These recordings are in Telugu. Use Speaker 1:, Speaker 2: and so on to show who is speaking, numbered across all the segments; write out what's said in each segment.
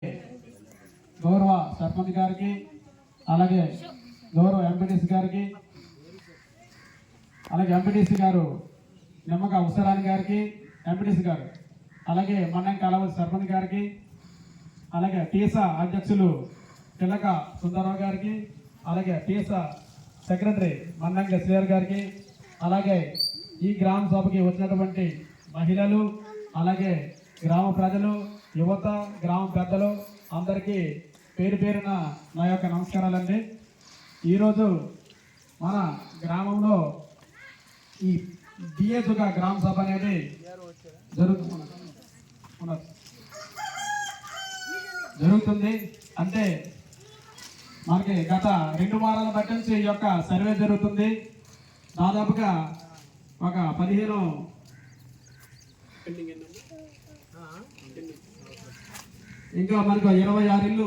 Speaker 1: గౌరవ సర్పంచ్ గారికి, అలాగే గౌరవ ఎంపీటీసీ గారికి, అలాగే ఎంపీటీసీ గారు నిమ్మక ఉసరాని గారికి, ఎంపీటీసీ గారు, అలాగే మన్నం కాలవతి సర్పంచ్ గారికి, అలాగే టీసా అధ్యక్షులు తిలక సుందరరావు గారికి, అలాగే టీసా సెక్రటరీ మన్నంగ శ్రీహర్ గారికి, అలాగే ఈ గ్రామ సభకి వచ్చినటువంటి మహిళలు, అలాగే గ్రామ ప్రజలు, యువత, గ్రామ పెద్దలు అందరికీ పేరు పేరున నా యొక్క నమస్కారాలండి. ఈరోజు మన గ్రామంలో ఈ డిఏజుగా గ్రామ సభ అనేది జరుగుతుంది. అంటే మనకి గత 2 వారాల బట్టి నుంచి ఈ యొక్క సర్వే జరుగుతుంది. దాదాపుగా ఒక 15 ఇంకా మనకు 26 ఇళ్ళు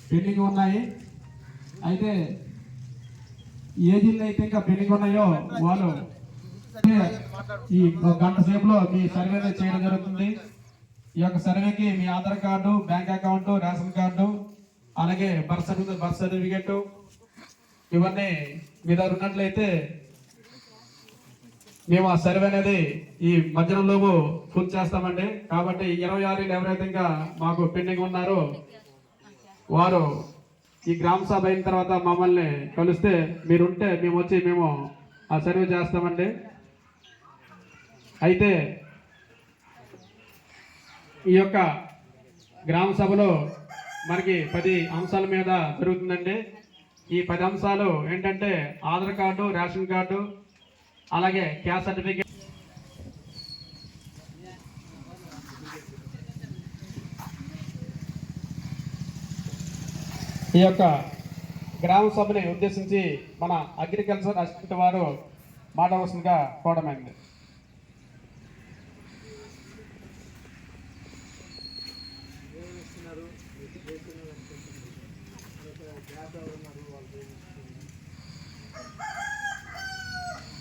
Speaker 1: పెండింగ్ ఉన్నాయి. అయితే ఏ జిల్లా అయితే ఇంకా పెండింగ్ ఉన్నాయో వాళ్ళు ఈ గంట సేపులో మీ సర్వే చేయడం జరుగుతుంది. ఈ యొక్క సర్వేకి మీ Aadhaar card, bank account, ration card, అలాగే బర్త్ సర్టిఫికేట్ ఇవన్నీ మీ దగ్గర ఉన్నట్లయితే మేము ఆ సర్వే అనేది ఈ మధ్యాహ్నంలోపు పూర్తి చేస్తామండి. కాబట్టి 26 ఎవరైతే ఇంకా మాకు పెండింగ్ ఉన్నారో వారు ఈ గ్రామ సభ అయిన తర్వాత మమ్మల్ని కలిస్తే మీరుంటే మేము ఆ సర్వే చేస్తామండి. అయితే ఈ యొక్క గ్రామ సభలో మనకి 10 అంశాల మీద జరుగుతుందండి. ఈ 10 అంశాలు ఏంటంటే ఆధార్ కార్డు, రేషన్ కార్డు, అలాగే క్యాస్ట్ సర్టిఫికేట్, ఈ యొక్క గ్రామ సభని ఉద్దేశించి మన అగ్రికల్చర్ అసిస్టెంట్ వారు మాట్లాడవలసిందిగా కోరడమైంది.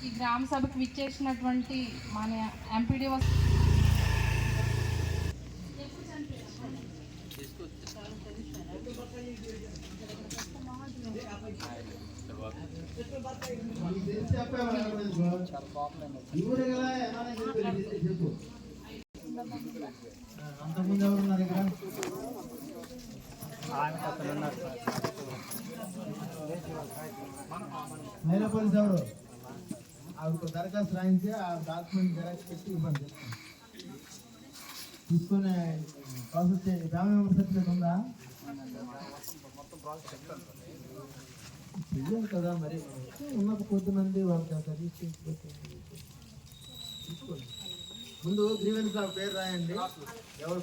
Speaker 2: ఈ గ్రామ సభకు విచ్చేసినటువంటి మన ఎంపీడీఓ
Speaker 3: అంతకుముందు ఎవరు ఉన్నారు ఇక్కడ? మహిళా పోలీసు ఎవరు? ఆవిడ దరఖాస్తు రాయించి ఆ డాక్యుమెంట్ జెరాక్స్ పెట్టి ఇవ్వండి. తీసుకునే ప్రాసెస్ ఫ్యామిలీ మెంబర్ సర్టిఫికేట్ ఉందా? చెయ్యాలి కదా మరి. ఉన్నప్పుడు కొద్దిమంది వాళ్ళకి సర్వీస్ తీసుకోండి. ముందు గ్రీవెన్స్ పేరు రాయండి. ఎవరు